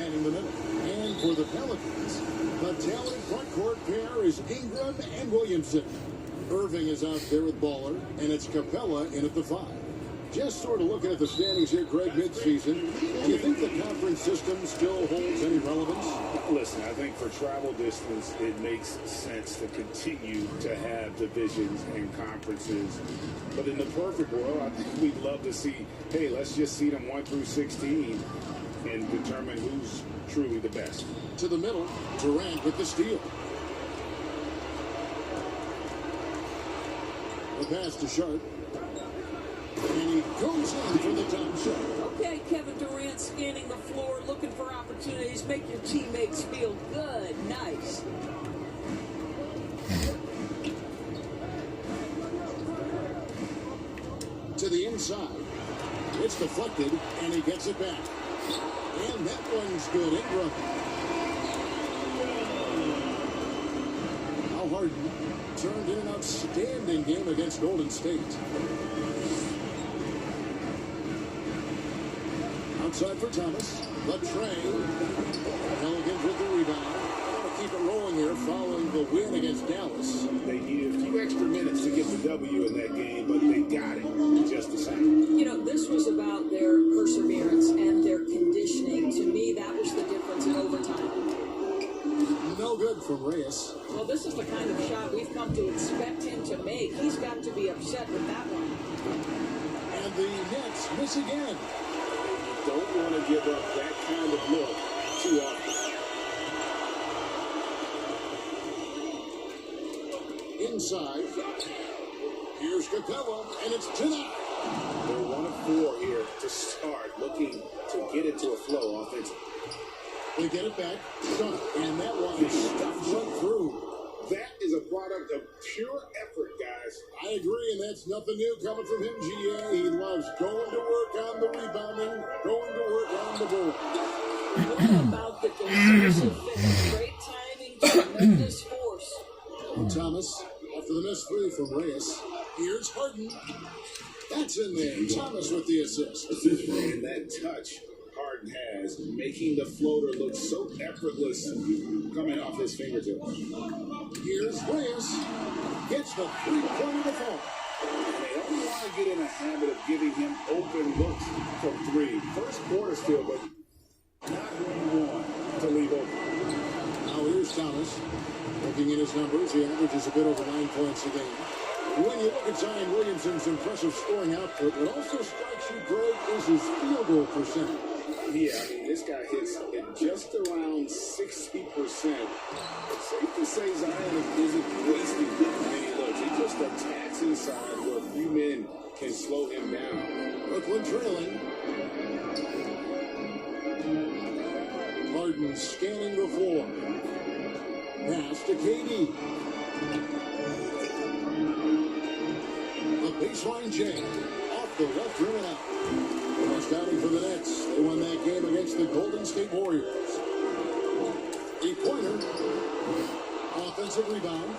manning the middle. And for the Pelicans, the talented front court pair is Ingram and Williamson. Irving is out there with Baller, and it's Capella in at the 5. Just sort of looking at the standings here, Greg, midseason, do you think the conference system still holds any relevance? Listen, I think for travel distance, it makes sense to continue to have divisions and conferences. But in the perfect world, I think we'd love to see, hey, let's just seed them 1 through 16 and determine who's truly the best. To the middle, Durant with the steal. The pass to Sharp. And he goes in for the top shot. Okay, Kevin Durant scanning the floor, looking for opportunities. Make your teammates feel good. Nice. To the inside. It's deflected, and he gets it back. And that one's good. Ingram. Al Harden turned in an outstanding game against Golden State. Outside for Thomas. The tray. Pelicans with the rebound. Want to keep it rolling here following the win against Dallas. They needed a few extra minutes to get the W in that game, but they got it just the same. You know, this was about their perseverance and their conditioning. To me, that was the difference in overtime. No good from Reyes. Well, this is the kind of shot we've come to expect him to make. He's got to be upset with that one. And the Nets miss again. Don't want to give up that kind of look too often. Inside. Here's Capella, and it's tonight. They're 1 of 4 here to start, looking to get it to a flow offensively. They get it back. Shot, and that one is stuffed right through. That is a product of pure effort, guys. I agree, and that's nothing new coming from him, GA. He loves going to work on the rebounding, going to work on the board. What about the decisive finish? Great timing, tremendous force. Thomas, after the missed three from Reyes. Here's Harden. That's in there. Thomas with the assist. And that touch Harden has, making the floater look so effortless coming off his fingertips. Here's Reyes. Gets the three-pointer to fall. They don't want to get in a habit of giving him open looks from 3. First quarter still, but not what you want to leave open. Now here's Thomas. Looking at his numbers, he averages a bit over 9 points a game. When you look at Zion Williamson's impressive scoring output, what also strikes you, Greg, is his field goal percentage. Yeah, I mean, this guy hits at just around 60%. It's safe to say Zion isn't wasting many looks. He just attacks inside where few men can slow him down. Brooklyn trailing. Harden scanning the floor. Pass to KD. The baseline jam. Off the left rim and out. First outing for the Nets. They won that game against the Golden State Warriors. A pointer. Offensive rebound.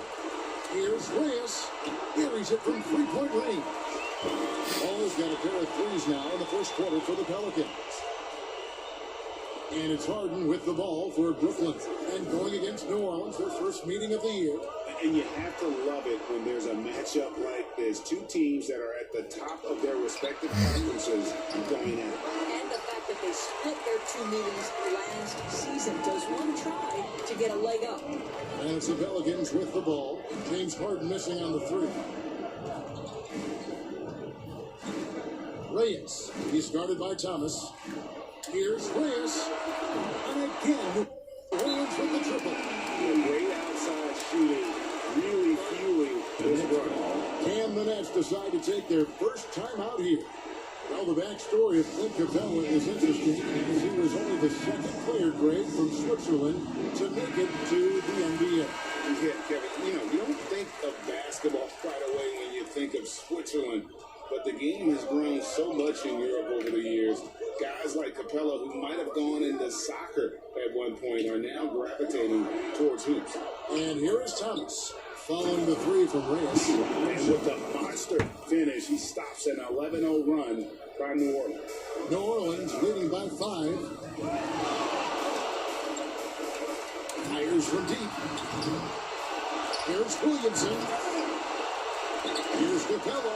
Here's Reyes. Buries it from three-point range. Ball's got a pair of threes now in the first quarter for the Pelicans. And it's Harden with the ball for Brooklyn. And going against New Orleans, their first meeting of the year. And you have to love it when there's a matchup like this. 2 teams that are at the top of their respective conferences going at it. And the fact that they split their 2 meetings last season. Does one try to get a leg up? And it's the Pelicans with the ball. James Harden missing on the 3. Reyes. He's guarded by Thomas. Here's Reyes. And again, Williams with the triple. Great outside shooting, really fueling this run. Can the Nets decide to take their first time out here? Well, the backstory of Clint Capella is interesting because he was only the second player, Greg, from Switzerland to make it to the NBA. Yeah, Kevin, you don't think of basketball right away when you think of Switzerland, but the game has grown so much in Europe over the years. Guys like Capella, who might have gone into soccer at one point, are now gravitating towards hoops. And here is Thomas, following the 3 from Reyes. And with the monster finish, he stops an 11-0 run by New Orleans. New Orleans leading by 5. Williams from deep. Here's Williamson. Here's Capella.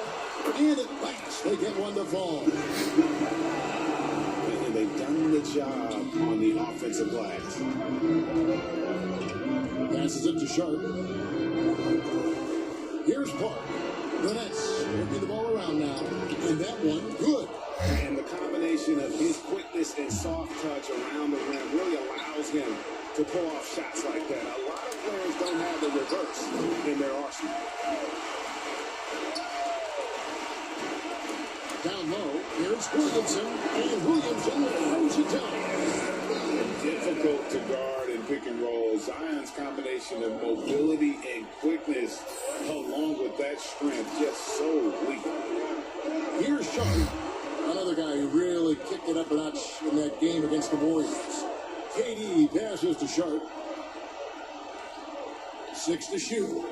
And it backs. They get one to fall. And they've done the job on the offensive glass. Passes it to Sharp. Here's Park. The Nets working the ball around now. And that one, good. And the combination of his quickness and soft touch around the rim really allows him to pull off shots like that. A lot of players don't have the reverse in their arsenal. Down low, here's Williamson. And Williamson throws it down. Difficult to guard and pick and roll. Zion's combination of mobility and quickness, along with that strength, just so weak. Here's Sharp. Another guy who really kicked it up a notch in that game against the Warriors. KD passes to Sharp. 6 to shoot.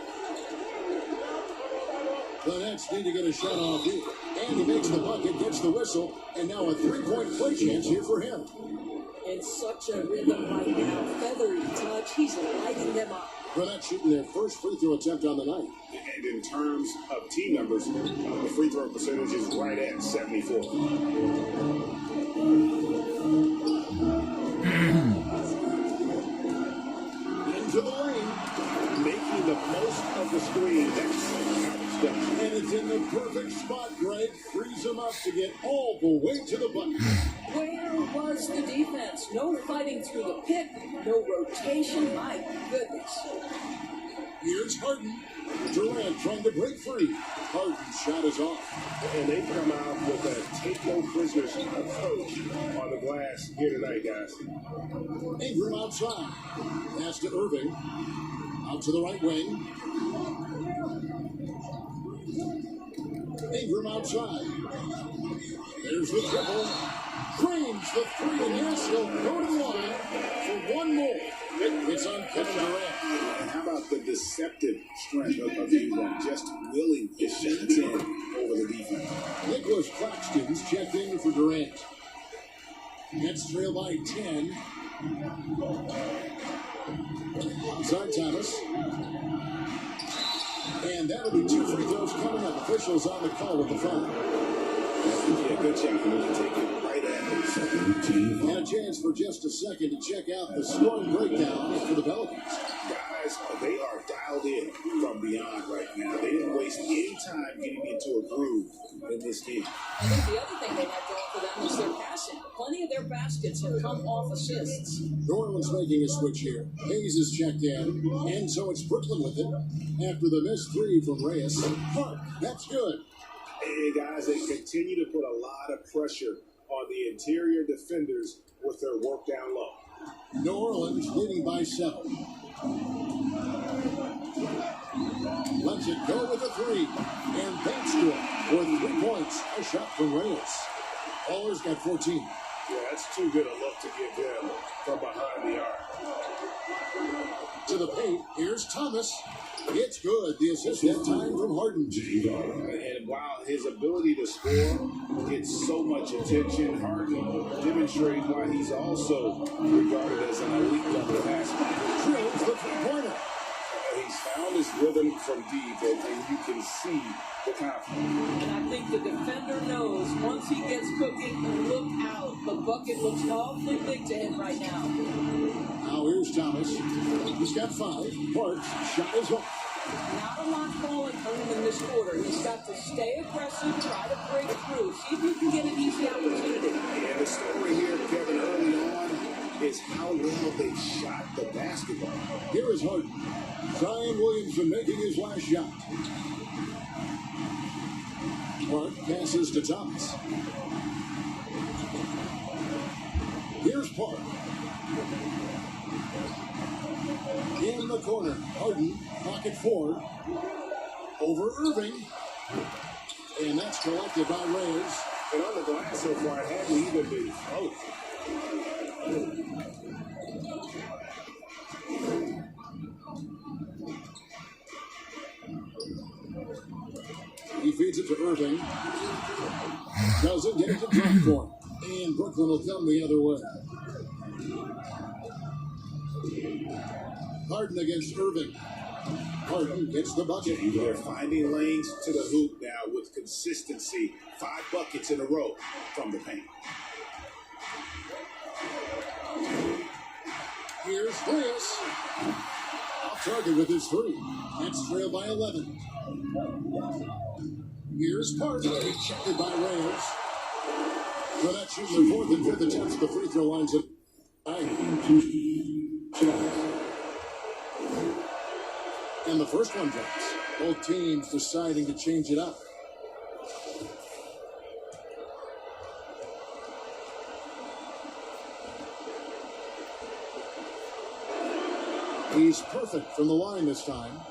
The Nets need to get a shot off here. And he makes the bucket, gets the whistle, and now a three-point play chance here for him. In such a rhythm right now, feathery touch, he's lighting them up. The Nets shooting their first free throw attempt on the night. And in terms of team numbers, the free throw percentage is right at 74. Into the lane. Making the most of the screen. And it's in the perfect spot, Greg. Frees him up to get all the way to the bucket. Where was the defense? No fighting through the pick, no rotation. My goodness. Here's Harden. Durant trying to break free. Harden's shot is off. And they've come out with a take no prisoners approach on the glass here tonight, guys. Ingram outside. Pass to Irving. Out to the right wing. Ingram outside. There's the triple. Creams the three, and yes, he'll go to the line for one more. It's on Kevin Durant. And how about the deceptive strength of Ingram, just willing his shots in over the defense. Nicholas Claxton's checked in for Durant. Nets trail by 10. Outside Thomas. And that'll be 2 free throws coming up. Officials on the call with the foul. Yeah, good check for them to take it right at the second team. And a chance for just a second to check out the scoring breakdown for the Pelicans. Guys, they are dialed in from beyond right now. They didn't waste any time getting into a groove in this game. I think the other thing they have going for them is their passing. Plenty of their baskets have come off assists. New Orleans making a switch here. Hayes is checked in, and so it's Brooklyn with it. After the missed three from Reyes. Park, that's good. And guys, they continue to put a lot of pressure on the interior defenders with their work down low. New Orleans leading by 7. Lets it go with a three. And that's good for 3 points. A shot from Reyes. Baller's got 14. Yeah, that's too good a look to give him from behind the arc. To the paint, here's Thomas. It's good. The assist that time from Harden. And while his ability to score gets so much attention, Harden demonstrates why he's also regarded as an elite level passer. Drills the three-pointer. He's found his rhythm from deep, and you can see the confidence. And I think the defender knows once he gets cooking, look out. The bucket looks awfully big to him right now. Now here's Thomas. He's got 5. Parks, shot is off. Not a lot falling for him in this quarter. He's got to stay aggressive, try to break through, see if you can get an easy opportunity. And the story here, Kevin, early on is how well they shot the basketball. Here is Harden. Zion Williamson making his last shot. Park passes to Thomas. Here's Park. In the corner, Harden, pocket 4. Over Irving. And that's collected by Reyes. And on the glass so far, it hadn't even been close. He feeds it to Irving. Doesn't get it to drop for him. And Brooklyn will come the other way. Harden against Irving. Harden gets the bucket. They're finding lanes to the hoop now with consistency. 5 buckets in a row from the paint. Here's Reyes. Off target with his 3. Nets trail by 11. Here's Parker. Rejected by Reyes. For that shooting the 4th and 5th attempts, the free throw lines of 9. And the first one drops. Both teams deciding to change it up. He's perfect from the line this time.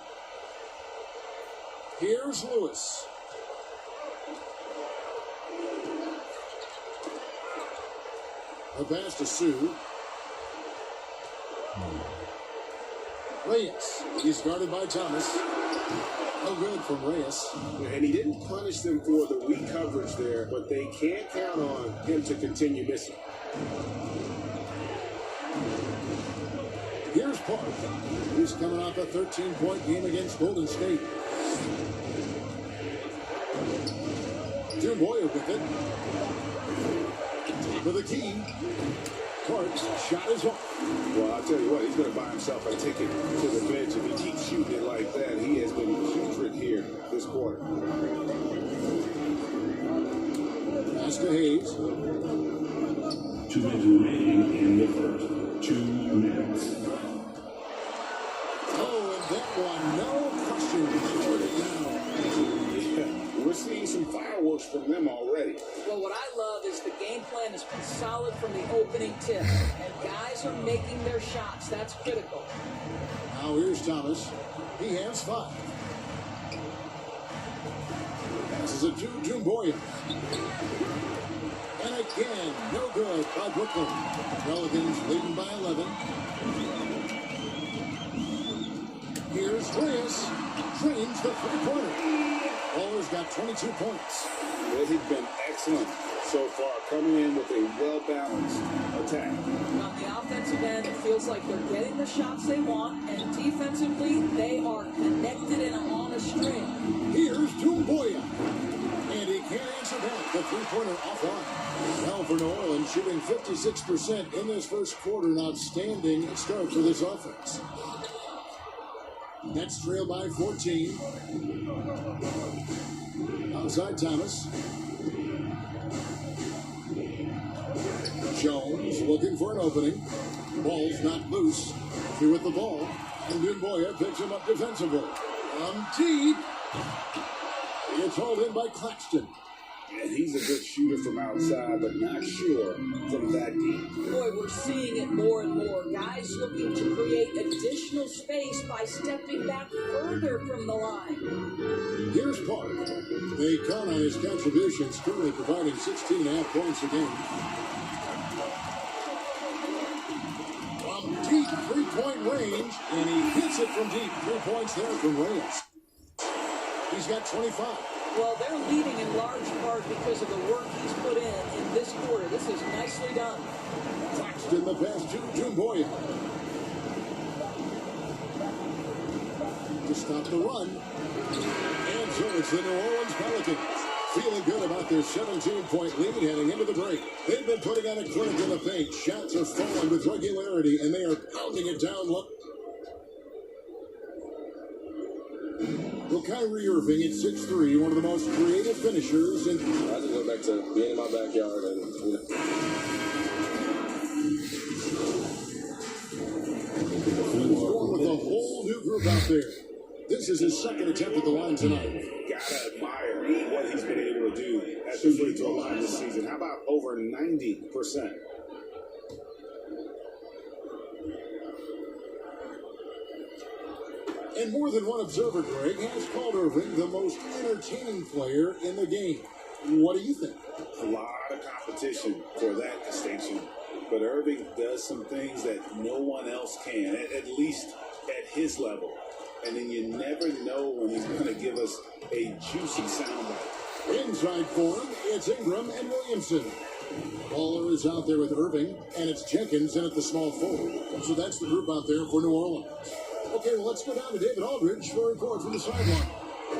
Here's Lewis. A pass to Sue. Reyes. He's guarded by Thomas. No good from Reyes. And he didn't punish them for the weak coverage there, but they can't count on him to continue missing. Here's Park. He's coming off a 13-point game against Golden State. Boyer with it. For the key. Park's shot is off. Well, I'll tell you what, he's going to buy himself a ticket to the bench if he keeps shooting it like that. He has been putrid here this quarter. Pass to Hayes. 2 minutes remaining in the first. 2 minutes. Oh, and that one, no question. Yeah, we're seeing some fireworks from them already. Well, what I love is the game plan has been solid from the opening tip, and guys are making their shots. That's critical. Now here's Thomas. He has 5. Passes it to Boyer. And again, no good by Brooklyn. Pelicans leading by 11. Here's Reyes. Drains the three-pointer. Baller's got 22 points. They've been excellent so far, coming in with a well-balanced attack. On the offensive end, it feels like they're getting the shots they want, and defensively, they are connected and on a string. Here's Boyer. And he can't answer back. The three-pointer offline. Well, for New Orleans, shooting 56% in this first quarter. An outstanding start for this offense. Nets trail by 14. Outside Thomas. Jones looking for an opening. Ball's not loose. Through with the ball. And Boyer picks him up defensively. Deep. It's hauled in by Claxton. And he's a good shooter from outside, but not sure from that deep. Boy, we're seeing it more and more. Guys looking to create additional space by stepping back further from the line. Here's Park. They count on his contributions, currently providing 16.5 points a game. From deep three-point range, and he hits it from deep. 3 points there from Reyes. He's got 25. Well, they're leading in large part because of the work he's put in this quarter. This is nicely done. Claxton the pass to Boyer. To stop the run. And so it's the New Orleans Pelicans. Feeling good about their 17-point lead heading into the break. They've been putting on a clinic in the paint. Shots are falling with regularity, and they are pounding it down low. Well, Kyrie Irving at 6'3", one of the most creative finishers. And I just went back to being in my backyard and, he's going with a whole new group out there. This is his second attempt at the line tonight. Gotta admire what he's been able to do at the free throw line this season. How about over 90%? And more than one observer, Greg, has called Irving the most entertaining player in the game. What do you think? A lot of competition for that distinction. But Irving does some things that no one else can, at least at his level. And then you never know when he's going to give us a juicy soundbite. Inside for him, it's Ingram and Williamson. Baller is out there with Irving, and it's Jenkins in at the small forward. So that's the group out there for New Orleans. Okay, well, let's go down to David Aldridge for a report from the sideline.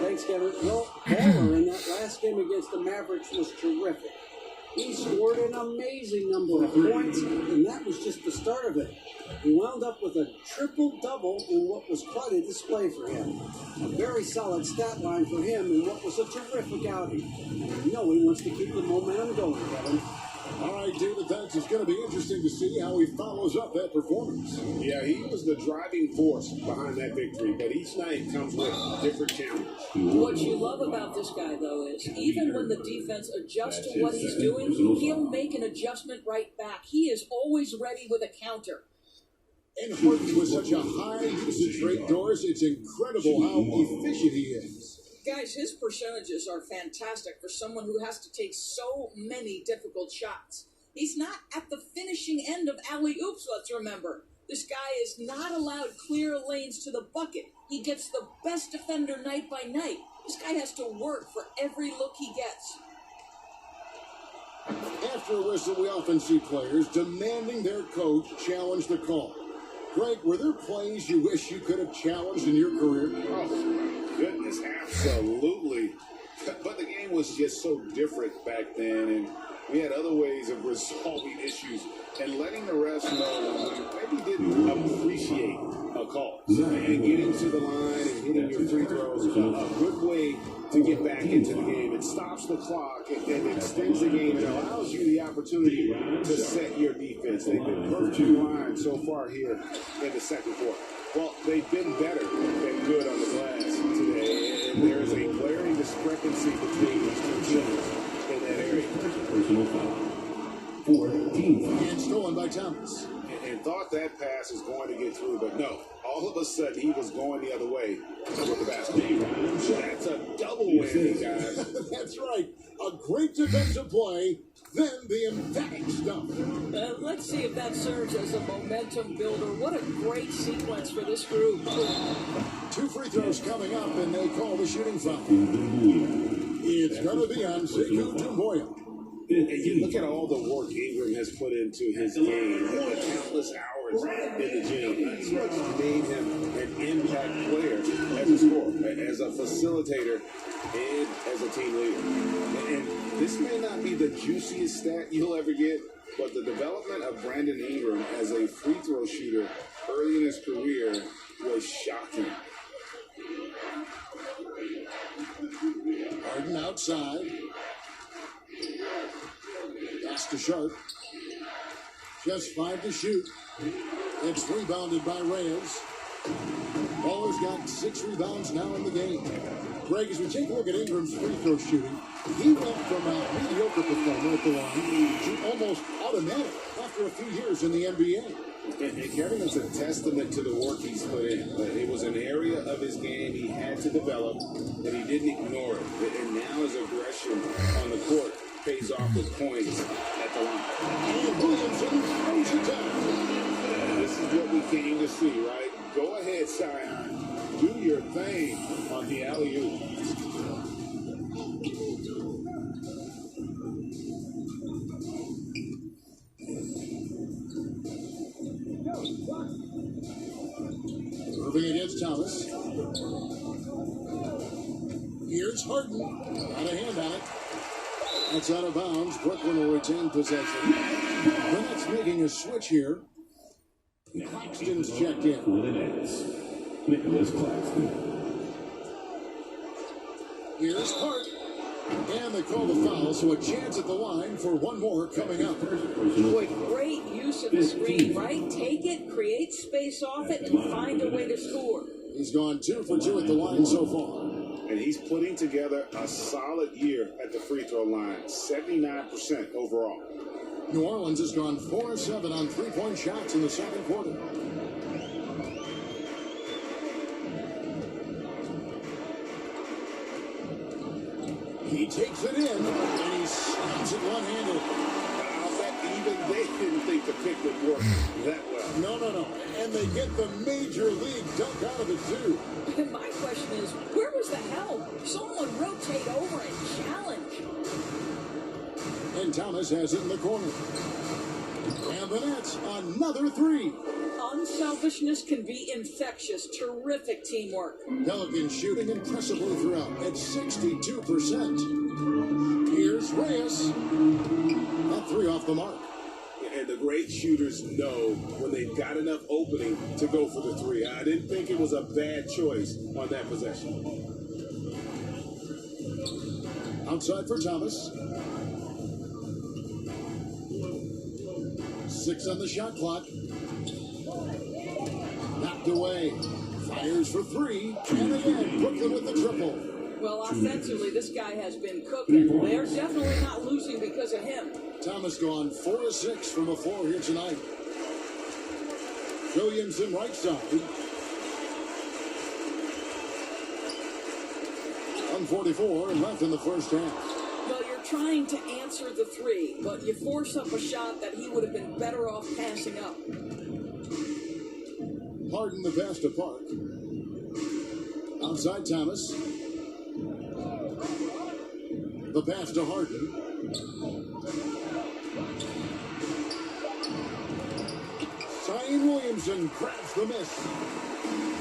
Thanks, Kevin. Well, Baller in that last game against the Mavericks was terrific. He scored an amazing number of points, and that was just the start of it. He wound up with a triple-double in what was quite a display for him. A very solid stat line for him in what was a terrific outing. You know he wants to keep the momentum going, Kevin. All right, David, that's going to be interesting to see how he follows up that performance. Yeah, he was the driving force behind that victory, but each night comes with different challenges. What you love about this guy, though, is even when the defense adjusts to what he's doing, he'll make an adjustment right back. He is always ready with a counter. And Harden with such a high usage rate, Doris, it's incredible how efficient he is. Guys, his percentages are fantastic for someone who has to take so many difficult shots. He's not at the finishing end of alley-oops, let's remember. This guy is not allowed clear lanes to the bucket. He gets the best defender night by night. This guy has to work for every look he gets. After a whistle, we often see players demanding their coach challenge the call. Greg, were there plays you wish you could have challenged in your career? Oh, my goodness, absolutely. But the game was just so different back then, and we had other ways of resolving issues and letting the refs know when we maybe didn't appreciate a call. And getting to the line and hitting your free throws is a good way to get back into the game. It stops the clock and extends the game and allows you the opportunity to set your defense. They've been perfectly lined so far here in the second quarter. Well, they've been better than good on the glass today, and there is a glaring discrepancy between these two teams in that area. Personal foul. 14. And stolen by Thomas. And thought that pass was going to get through, but no. All of a sudden, he was going the other way with the basketball. That's a double whammy, guys. That's right. A great defensive play, then the emphatic stuff. Let's see if that serves as a momentum builder. What a great sequence for this group. 2 free throws coming up, and they call the shooting foul. It's going to be on Sekou Doumbouya. And you look at all the work Ingram has put into his game, the countless hours in the gym. That's what's made him an impact player as a scorer, as a facilitator, and as a team leader. And this may not be the juiciest stat you'll ever get, but the development of Brandon Ingram as a free throw shooter early in his career was shocking. Harden outside. Pass to Sharp. Just 5 to shoot. It's rebounded by Reyes. Baller's got 6 rebounds now in the game. Greg, as we take a look at Ingram's free throw shooting, he went from a mediocre performer at the line to almost automatic after a few years in the NBA. And Kevin, is a testament to the work he's put in. It was an area of his game he had to develop, and he didn't ignore it. And now his aggression on the court pays off with points at the line. And Williamson throws it down. This is what we came to see, right? Go ahead, Sion. Do your thing on the alley-oop. Irving against Thomas. Here's Harden. Got a hand on it. That's out of bounds. Brooklyn will retain possession. The Nets making a switch here. Claxton's checked in. For the Nets, Nicholas Claxton. Here's Hart. And they call the foul, so a chance at the line for one more coming up. Boy, great use of the screen, right? Take it, create space off it, and find a way to score. He's gone 2 for 2 at the line so far. And he's putting together a solid year at the free throw line, 79% overall. New Orleans has gone 4 of 7 on 3-point shots in the second quarter. He takes it in, and he slams it one-handed. I'll bet even they didn't think the pick would work that well. No. And they get the major league dunk out of it, too. My question is, where was the help? Someone rotate over and challenge. And Thomas has it in the corner. And the Nets, another three. Unselfishness can be infectious. Terrific teamwork. Pelicans shooting impressively throughout at 62%. Here's Reyes. That three off the mark. And the great shooters know when they've got enough opening to go for the three. I didn't think it was a bad choice on that possession. Outside for Thomas. 6 on the shot clock. Knocked away. Fires for three. And again, Brooklyn with the triple. Well, offensively, this guy has been cooking. They're definitely not losing because of him. Thomas gone 4 of 6 from the floor here tonight. Williamson right side. 1:44 left in the first half. Well, you're trying to answer the three, but you force up a shot that he would have been better off passing up. Harden the pass to Park. Outside Thomas. The pass to Harden. Zion Williamson grabs the miss.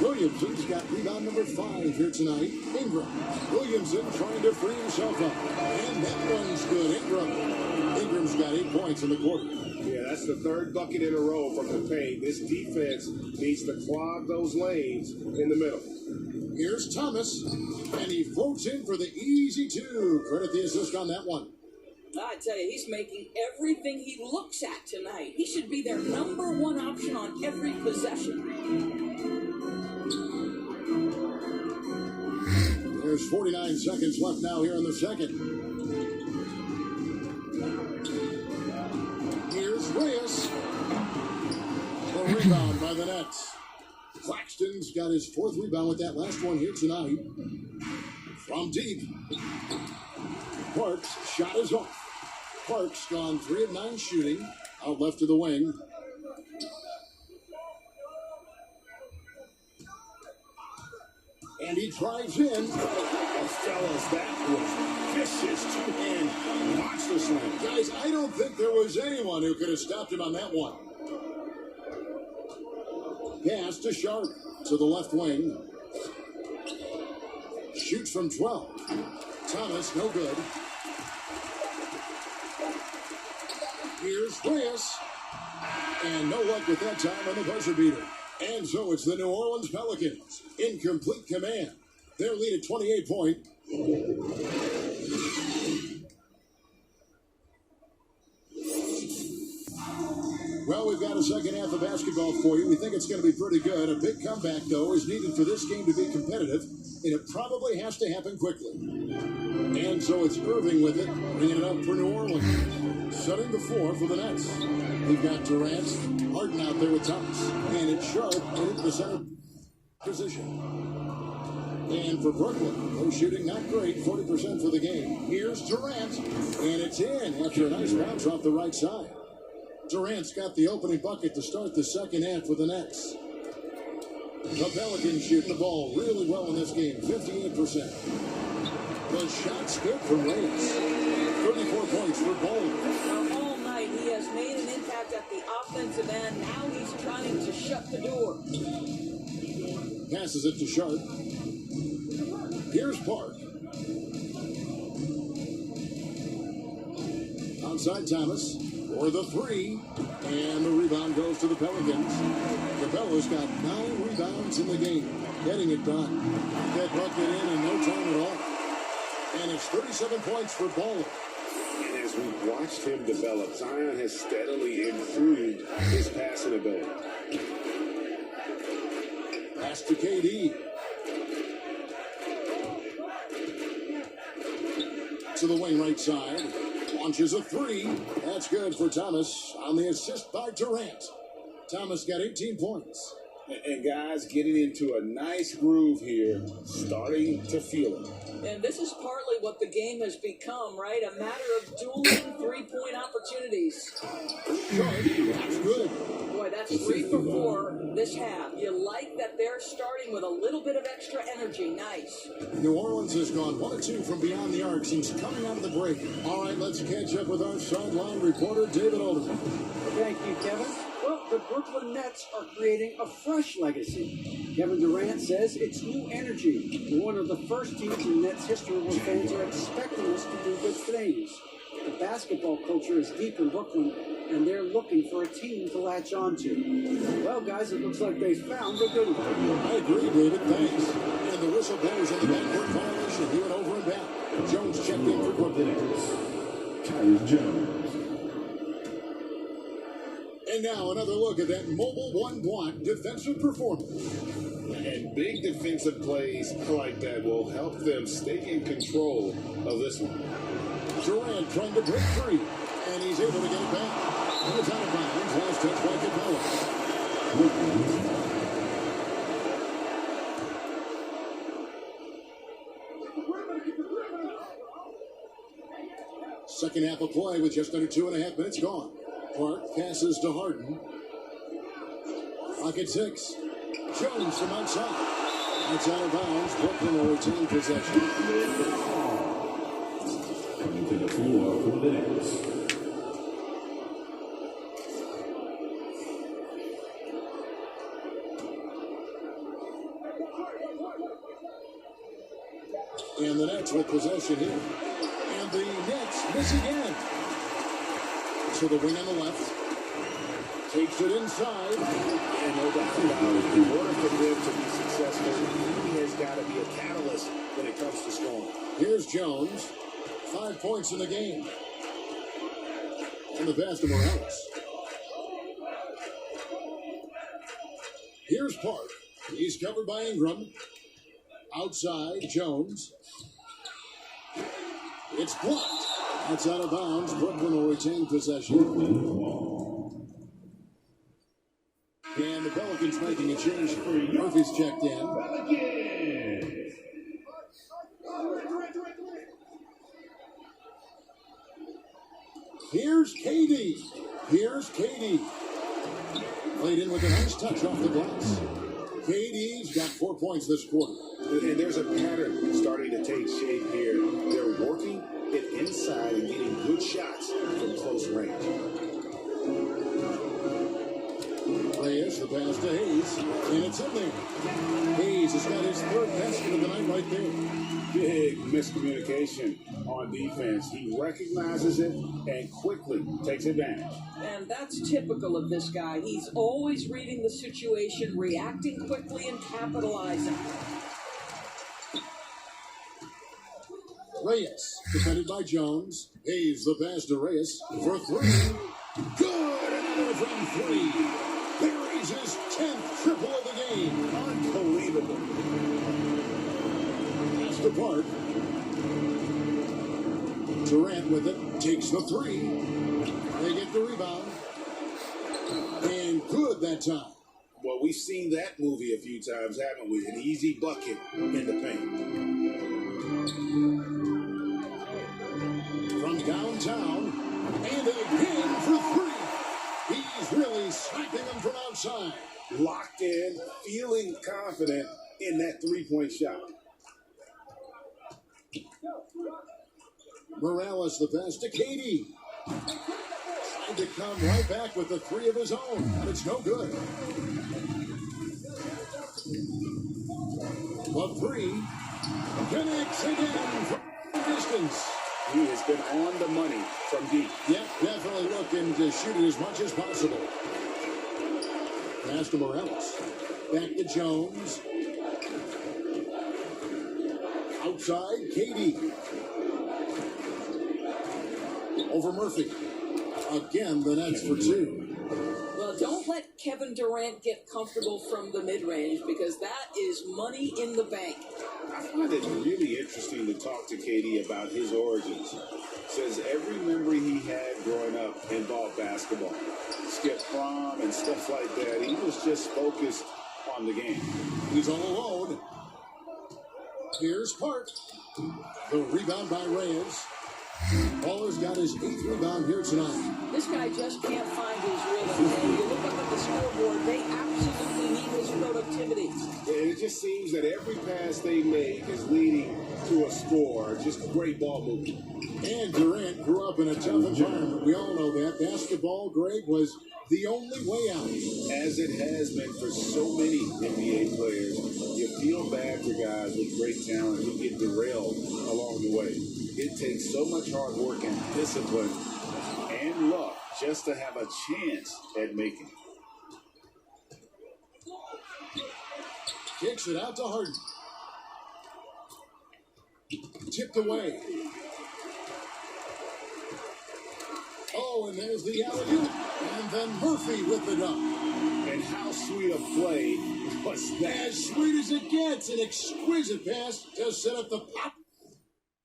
Williamson's got rebound number 5 here tonight. Ingram. Williamson trying to free himself up. And that one's good. Ingram's got 8 points in the quarter. Yeah, that's the third bucket in a row from the paint. This defense needs to clog those lanes in the middle. Here's Thomas, and he floats in for the easy 2. Credit the assist on that one. I tell you, he's making everything he looks at tonight. He should be their number 1 option on every possession. There's 49 seconds left now here in the second. Here's Reyes. The rebound by the Nets. Claxton's got his 4th rebound with that last one here tonight. From deep. Parks' shot is off. Parks gone 3 of 9 shooting. Out left to the wing. And he drives in. Oh, fellas, that was vicious two-hand monster slam. Guys, I don't think there was anyone who could have stopped him on that one. Pass to Sharp to the left wing. Shoots from 12. Thomas, no good. Here's Reyes. And no luck with that time on the buzzer beater. And so it's the New Orleans Pelicans in complete command. Their lead at 28 points. Well, we've got a second half of basketball for you. We think it's going to be pretty good. A big comeback, though, is needed for this game to be competitive, and it probably has to happen quickly. And so it's Irving with it, bringing it up for New Orleans. Setting the floor for the Nets. We've got Durant, Harden out there with Thomas, and it's Sharp in the center position. And for Brooklyn, no shooting, not great, 40% for the game. Here's Durant, and it's in after a nice bounce off the right side. Durant's got the opening bucket to start the second half for the Nets. The Pelicans shooting the ball really well in this game, 58%. The shot's good from Reyes. 34 points for Bowling. All night he has made an impact at the offensive end. Now he's trying to shut the door. Passes it to Sharp. Here's Park. Outside Thomas. For the 3, and the rebound goes to the Pelicans. Cabela's got 9 rebounds in the game, getting it done. That bucket in no time at all. And it's 37 points for Ball. And as we've watched him develop, Zion has steadily improved his passing ability. Pass to KD. To the wing right side. Launches a 3. That's good for Thomas on the assist by Durant. Thomas got 18 points. And guys getting into a nice groove here, starting to feel it. And this is partly what the game has become, right? A matter of dueling 3-point opportunities. That's good. Boy, Boy, that's 3 for 4 this half. You like that they're starting with a little bit of extra energy. Nice. New Orleans has gone 1 2 from beyond the arc since coming out of the break. All right, let's catch up with our sideline reporter, David Alderman. Thank you, Kevin. Well, the Brooklyn Nets are creating a fresh legacy. Kevin Durant says it's new energy. We're one of the first teams in Nets history where fans are expecting us to do good things. The basketball culture is deep in Brooklyn, and they're looking for a team to latch on to. Well, guys, it looks like they found a good one. I agree, David. Thanks. And the whistle blows on the backcourt violation. He went over and back. Jones checked in for Brooklyn. Tyus Jones. And now another look at that mobile one-block defensive performance. And big defensive plays like that will help them stay in control of this one. Durant trying to break free, and he's able to get it back. And it's out of bounds. Last touch by Capella. Second half of play with just under 2.5 minutes gone. Park passes to Harden. Clock at 6. Jones from outside. That's out of bounds. Brooklyn will retain possession. Coming to the floor for the Nets. And the Nets with possession here. And the Nets miss again. So the wing on the left. Takes it inside. And no doubt about it, in order for them to be successful, he has got to be a catalyst when it comes to scoring. Here's Jones. 5 points in the game. And the pass to Morales. Here's Park. He's covered by Ingram. Outside, Jones. It's blocked. That's out of bounds. Brooklyn will retain possession. And the Pelicans making a change. Murphy's checked in. Here's KD. Here's KD. Played in with a nice touch off the glass. KD's got 4 points this quarter. And there's a pattern starting to take shape here. They're working it inside and getting good shots from close range. Reyes, the pass to Hayes, and it's in there. Hayes has got his 3rd basket of the night right there. Big miscommunication on defense. He recognizes it and quickly takes advantage. And that's typical of this guy. He's always reading the situation, reacting quickly, and capitalizing. Reyes, defended by Jones. Hayes, the pass to Reyes for 3. Good, another from 3. Buries his 10th triple of the game. Unbelievable. Pass to Park. Durant with it, takes the 3. They get the rebound. And good that time. Well, we've seen that movie a few times, haven't we? An easy bucket in the paint. From downtown, and again for 3. He's really sniping them from outside. Locked in, feeling confident in that three-point shot. Morales, the pass to KD. Trying to come right back with the 3 of his own. It's no good. The 3 connects again from distance. He has been on the money from deep. Yep, definitely looking to shoot it as much as possible. Pass to Morales. Back to Jones. Outside, KD. Over Murphy. Again, the Nets for 2. Well, don't let Kevin Durant get comfortable from the mid-range because that is money in the bank. I find it really interesting to talk to KD about his origins. Says every memory he had growing up involved basketball. Skipped prom and stuff like that. He was just focused on the game. He's all alone. Here's Park. The rebound by Reyes. Baller's got his 8th rebound here tonight. This guy just can't find his rhythm. And you look up at the scoreboard, they absolutely need his productivity. It just seems that every pass they make is leading to a score. Just great ball movement. And Durant grew up in a tough environment. We all know that. Basketball, Greg, was the only way out. As it has been for so many NBA players, you feel bad for guys with great talent who get derailed along the way. It takes so much hard work and discipline and luck just to have a chance at making it. Kicks it out to Harden. Tipped away. Oh, and there's the alley-oop. And then Murphy with the dunk. And how sweet a play was that? As sweet as it gets. An exquisite pass to set up the pop.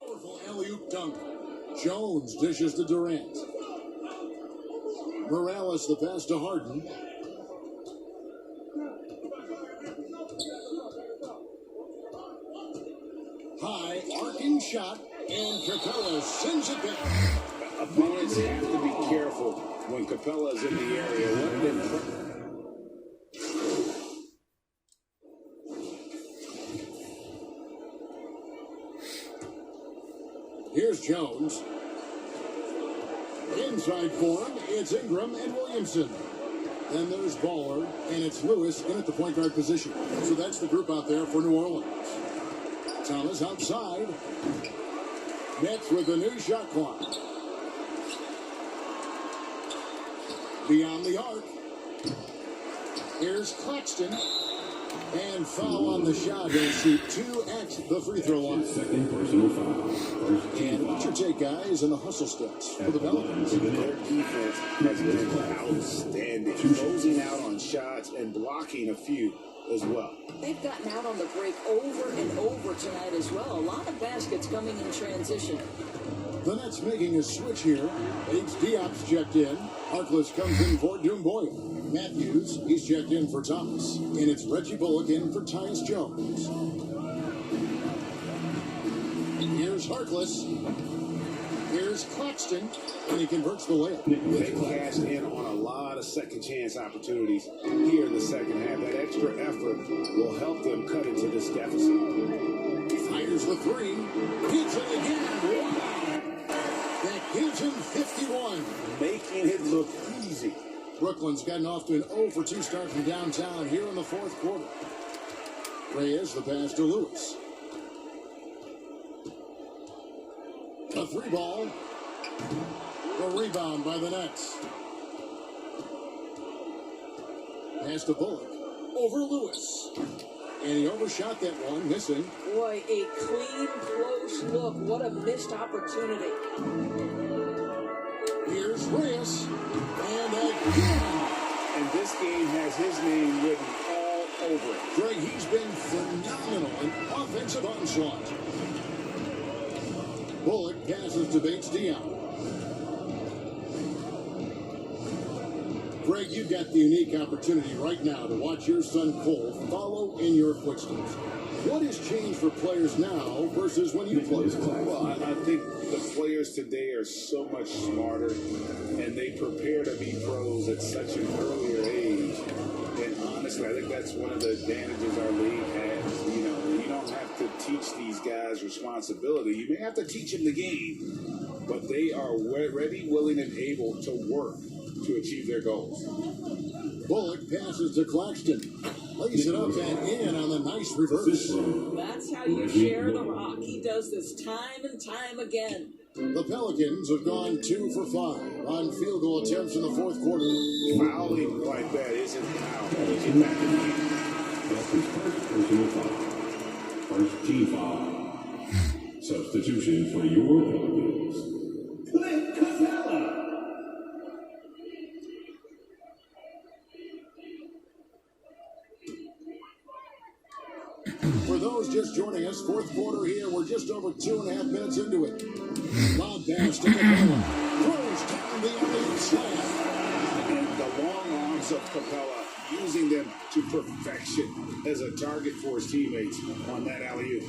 Powerful alley-oop dunk. Jones dishes to Durant. Morales the pass to Harden. High arcing shot, and Capella sends it back. Opponents have to be careful when Capella's in the area. Here's Jones. Inside for him, it's Ingram and Williamson. Then there's Baller, and it's Lewis in at the point guard position. So that's the group out there for New Orleans. Thomas outside. Nets with a new shot clock. Beyond the arc. Here's Claxton. And foul on the shot. He'll shoot 2 at the free throw line. Second personal foul. First team And what's your foul. take, guys, in the hustle steps for the Pelicans? Their defense has been outstanding, closing out on shots and blocking a few as well. They've gotten out on the break over and over tonight as well. A lot of baskets coming in transition. The Nets making a switch here. H. Diop's checked in. Harkless comes in for Doomboy. Matthews, he's checked in for Thomas. And it's Reggie Bullock in for Tyus Jones. Here's Harkless. Here's Claxton. And he converts the layup. They cashed in on a lot of second chance opportunities here in the second half. That extra effort will help them cut into this deficit. Fires the 3. Hits it again. Wow. That gives him 51. Making it look easy. Brooklyn's gotten off to an 0-for-2 start from downtown here in the fourth quarter. Reyes the pass to Lewis. A 3-ball. The rebound by the Nets. Pass to Bullock. Over Lewis. And he overshot that one, missing. Boy, a clean, close look. What a missed opportunity. Here's Reyes. And again. And this game has his name written all over it. Greg, he's been phenomenal in offensive onslaught. Bullock passes to Bates Diop. Greg, you've got the unique opportunity right now to watch your son Cole follow in your footsteps. What has changed for players now versus when you played? Well, I think the players today are so much smarter, and they prepare to be pros at such an earlier age. And honestly, I think that's one of the advantages our league has. You know, you don't have to teach these guys responsibility. You may have to teach them the game, but they are ready, willing, and able to work to achieve their goals. Bullock passes to Claxton. Lays it up and in on the nice reverse. That's how you share the rock. He does this time and time again. The Pelicans have gone 2 for 5 on field goal attempts in the fourth quarter. Fouling like that isn't how you get back in the game. That's his first personal foul. First team foul. Substitution for your Pelicans. Clint Capella. For those just joining us, fourth quarter here, we're just over 2.5 minutes into it. Lob pass to Capella. Throws down the alley slam. And the long arms of Capella, using them to perfection as a target for his teammates on that alley-oop.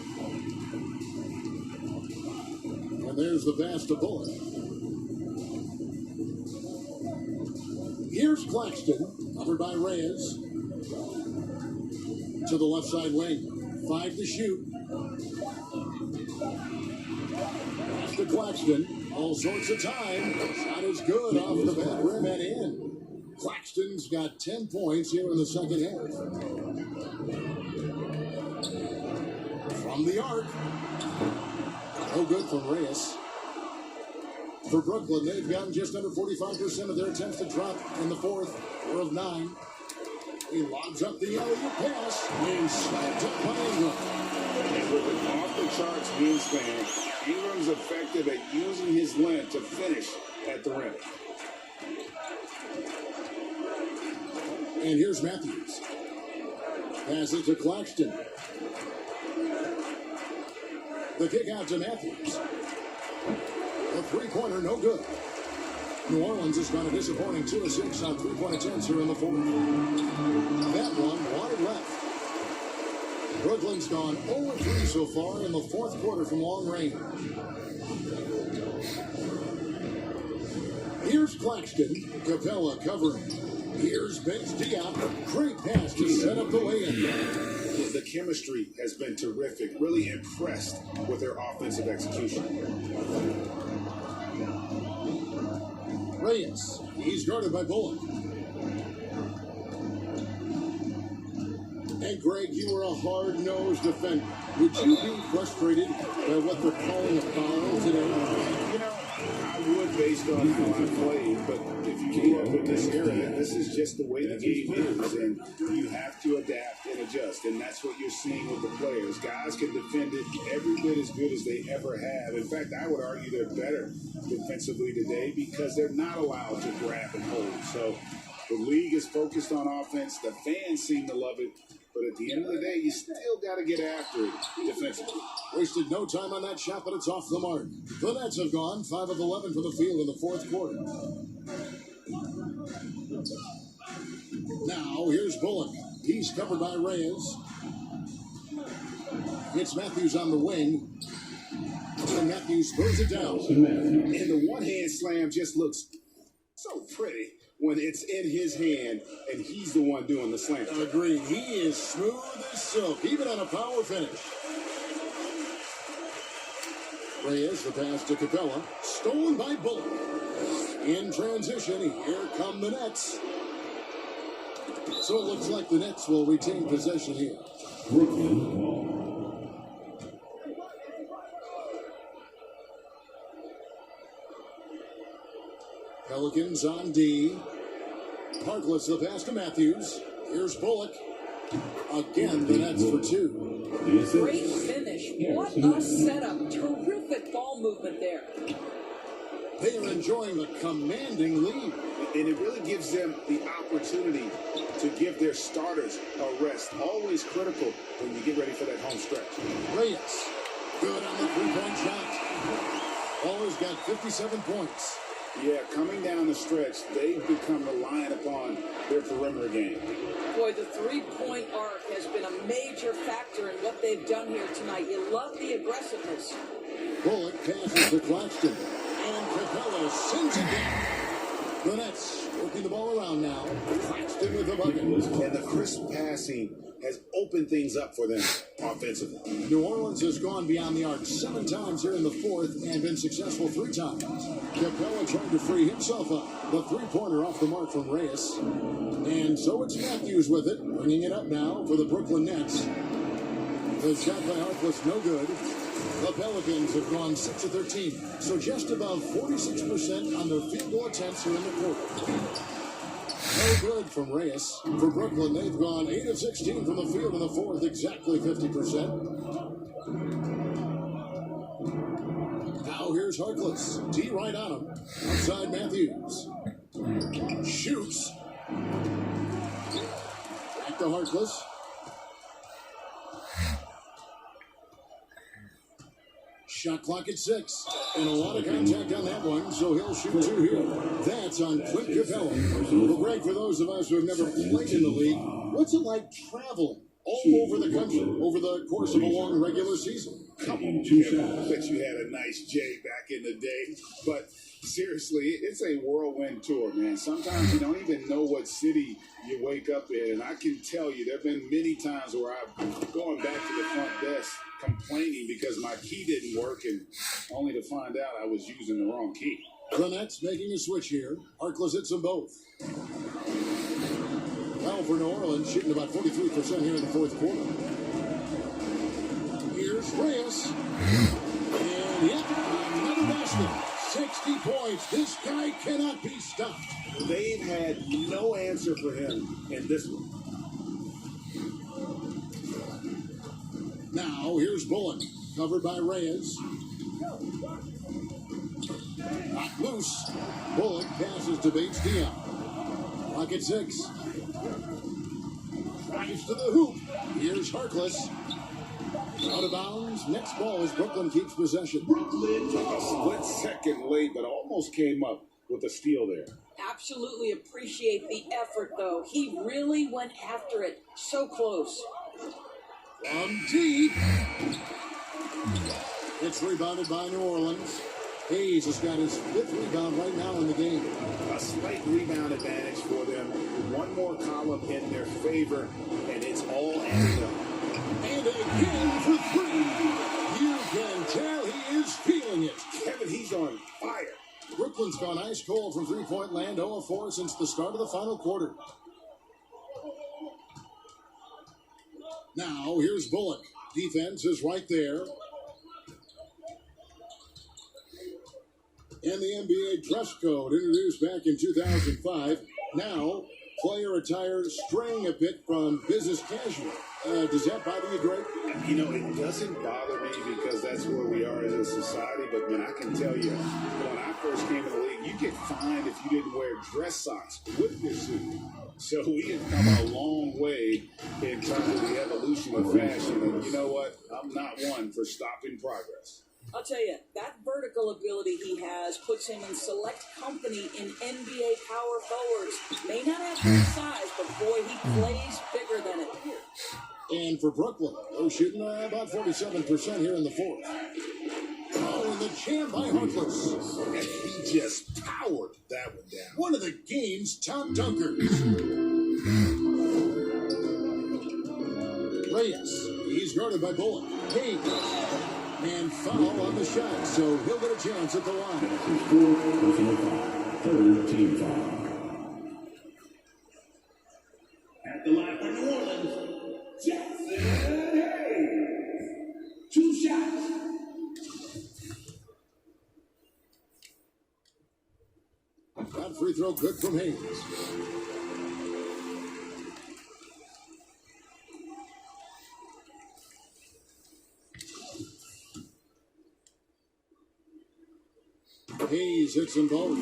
And there's the pass to Bullock. Here's Claxton, covered by Reyes. To the left side wing. 5 to shoot. Pass to Claxton. All sorts of time. Shot is good off the back rim and in. Claxton's got 10 points here in the second half. From the arc. No good from Reyes. For Brooklyn, they've gotten just under 45% of their attempts to drop in the fourth, 4 of 9. He lobs up the alley-oop pass and slammed up by Ingram. And with an off-the-charts wingspan, Ingram's effective at using his length to finish at the rim. And here's Matthews. Pass it to Claxton. The kick out to Matthews. A three-pointer, no good. New Orleans has got a disappointing 2 of 6 on three-point attempts here in the fourth. That one wide left. Brooklyn's gone 0 3 so far in the fourth quarter from long range. Here's Claxton. Capella covering. Here's Bench Diop. Great pass to set up the lay-in. The chemistry has been terrific. Really impressed with their offensive execution. Reyes. He's guarded by Bullock. And Greg, you were a hard-nosed defender. Would you be frustrated by what they're calling a foul today? You know, I would based on how I played, but if you grew up in this era, this is just the way the game is, and you have to adapt and adjust, and that's what you're seeing with the players. Guys can defend it every bit as good as they ever have. In fact, I would argue they're better defensively today because they're not allowed to grab and hold. So the league is focused on offense. The fans seem to love it. But at the end of the day, you still got to get after it defensively. Wasted no time on that shot, but it's off the mark. The Nets have gone 5 of 11 from the field in the fourth quarter. Now, here's Bullock. He's covered by Reyes. It's Matthews on the wing. And Matthews throws it down. And the one-hand slam just looks so pretty when it's in his hand and he's the one doing the slam. Agreed. He is smooth as silk, even on a power finish. Reyes, the pass to Capella. Stolen by Bullock. In transition, here come the Nets. So it looks like the Nets will retain possession here. Brooklyn ball. Pelicans on D. Harkless the pass to Matthews. Here's Bullock. Again, the Nets for 2. Great finish. What a setup. Terrific ball movement there. They are enjoying the commanding lead. And it really gives them the opportunity to give their starters a rest. Always critical when you get ready for that home stretch. Reyes. Good on the three-point shot. Baller's got 57 points. Yeah, coming down the stretch, they've become reliant upon their perimeter game. Boy, the three-point arc has been a major factor in what they've done here tonight. You love the aggressiveness. Bullock passes to Claxton. And Capella sends it down. The Nets working the ball around now. Claxton with the bucket. And the crisp passing has opened things up for them offensively. New Orleans has gone beyond the arc 7 times here in the fourth and been successful 3 times. Capella trying to free himself up. The three-pointer off the mark from Reyes. And so it's Matthews with it, bringing it up now for the Brooklyn Nets. The shot by Harkless, no good. The Pelicans have gone 6 of 13, so just above 46% on their field goal attempts here in the quarter. No good from Reyes. For Brooklyn, they've gone 8 of 16 from the field in the fourth, exactly 50%. Now here's Harkless. D right on him. Outside Matthews. Shoots. Back to Harkless. Shot clock at 6. And a lot of contact on that one, so he'll shoot 2 here. That's on Clint Capella. Well, Greg, for those of us who have never played in the league, what's it like traveling all over the country over the course of a long regular season. Come on, Kevin. I bet you had a nice J back in the day. But seriously, it's a whirlwind tour, man. Sometimes you don't even know what city you wake up in. And I can tell you, there have been many times where I've gone back to the front desk complaining because my key didn't work, and only to find out I was using the wrong key. The Nets making a switch here. Harkless hits them both. Well, for New Orleans, shooting about 43% here in the fourth quarter. Here's Reyes. And yet, another basket. 60 points. This guy cannot be stopped. They've had no answer for him in this one. Now, here's Bullock. Covered by Reyes. Not loose. Bullock passes to Bates-Diop. Rocket 6. Drives to the hoop. Here's Harkless. Out of bounds. Next ball as Brooklyn keeps possession. A split second late, but almost came up with a steal there. Absolutely appreciate the effort, though. He really went after it. So close. From deep. It's rebounded by New Orleans. Hayes has got his 5th rebound right now in the game. A slight rebound advantage for them. One more column in their favor, and it's all added up. And again for 3. You can tell he is feeling it. Kevin, he's on fire. Brooklyn's gone ice cold from three-point land, 0-4 since the start of the final quarter. Now, here's Bullock. Defense is right there. And the NBA dress code introduced back in 2005. Now, player attire straying a bit from business casual. Does that bother you, Greg? You know, it doesn't bother me because that's where we are as a society. But, man, I can tell you, when I first came in the league, you get fined if you didn't wear dress socks with your suit. So we have come a long way in terms of the evolution of fashion. And you know what? I'm not one for stopping progress. I'll tell you, that vertical ability he has puts him in select company in NBA power forwards. May not have the size, but boy, he plays bigger than it appears. And for Brooklyn, they're shooting about 47% here in the fourth. Oh, and the jam by Harkless. And he just powered that one down. One of the game's top dunkers. Reyes. He's guarded by Bullock. Hayes. And foul on the shot, so he'll get a chance at the line. Personal foul. Third team foul. At the line for New Orleans, Jackson Hayes. 2 shots. That free throw good from Hayes. Hayes hits them both.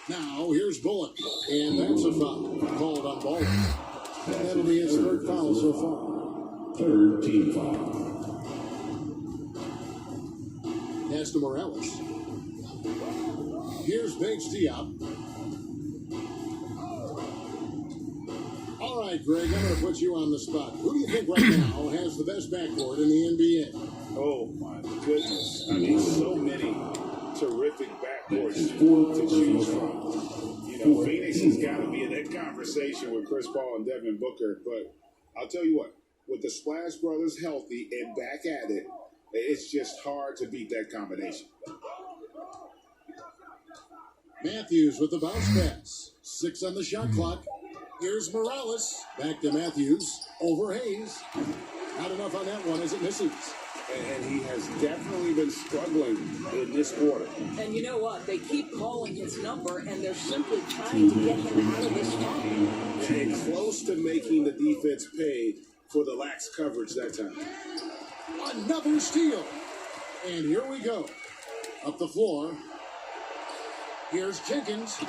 Now, here's Bullock. And that's a foul called on Ball. And that'll be his 3rd foul so far. Third team foul. Pass to Morales. Here's Bates-Diop. All right, Greg, I'm going to put you on the spot. Who do you think right now has the best backcourt in the NBA? Oh, my goodness. I mean, so many terrific backcourts to choose from. You know, Phoenix has got to be in that conversation with Chris Paul and Devin Booker. But I'll tell you what, with the Splash Brothers healthy and back at it, it's just hard to beat that combination. Matthews with the bounce pass. 6 on the shot clock. Here's Morales. Back to Matthews. Over Hayes. Not enough on that one as it misses. And he has definitely been struggling in this quarter. And you know what? They keep calling his number, and they're simply trying to get him out of this spot. And close to making the defense pay for the lax coverage that time. Another steal. And here we go. Up the floor. Here's Jenkins.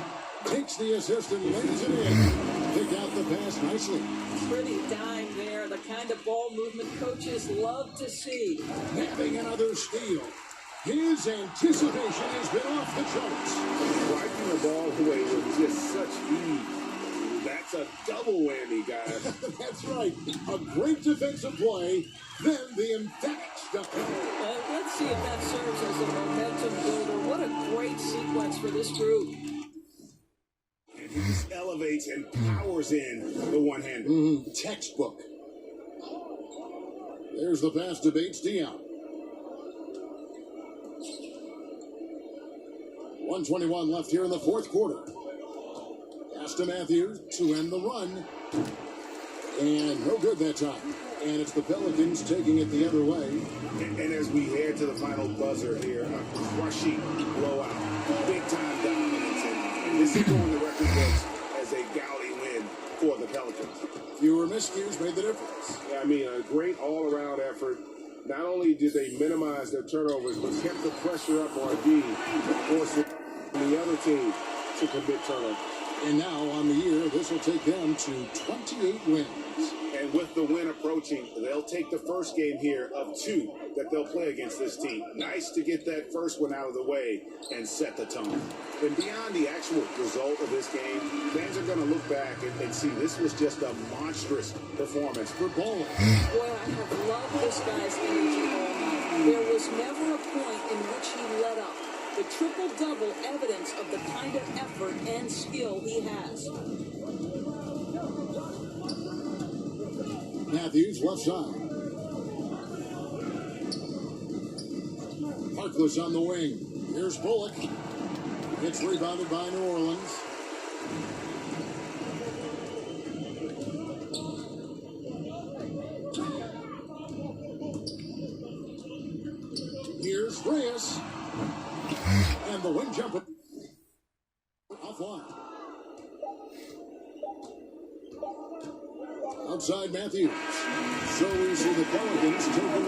Takes the assist and lays it in. Pick out the pass nicely. Pretty dime there. The kind of ball movement coaches love to see. Having another steal. His anticipation has been off the charts. Striking the ball away with just such ease. That's a a double whammy, guys. That's right. A great defensive play, then the emphatic stop. Let's see if that serves as a momentum builder. What a great sequence for this group. And he just elevates and powers in the one-hander. Textbook. There's the pass to Bates, Dion. 1:21 left here in the fourth quarter. Pass to Matthews to end the run. And no good that time. And it's the Pelicans taking it the other way. And as we head to the final buzzer here, a crushing blowout. Big-time dominance. And this is going the record books as a gaudy win for the Pelicans. Fewer miscues made the difference. Yeah, I mean, a great all-around effort. Not only did they minimize their turnovers, but kept the pressure up on D, forcing the other team to commit turnovers. And now on the year, this will take them to 28 wins. And with the win approaching, they'll take the first game here of 2 that they'll play against this team. Nice to get that first one out of the way and set the tone. And beyond the actual result of this game, fans are going to look back and see this was just a monstrous performance for bowling. Boy, I have loved this guy's energy all night. There was never a point in which he let up. The triple-double evidence of the kind of effort and skill he has. Matthews left side. Harkless on the wing. Here's Bullock. It's rebounded by New Orleans. Here's Reyes. And the wing jumper offline. Outside Matthews. So we see the Pelicans taking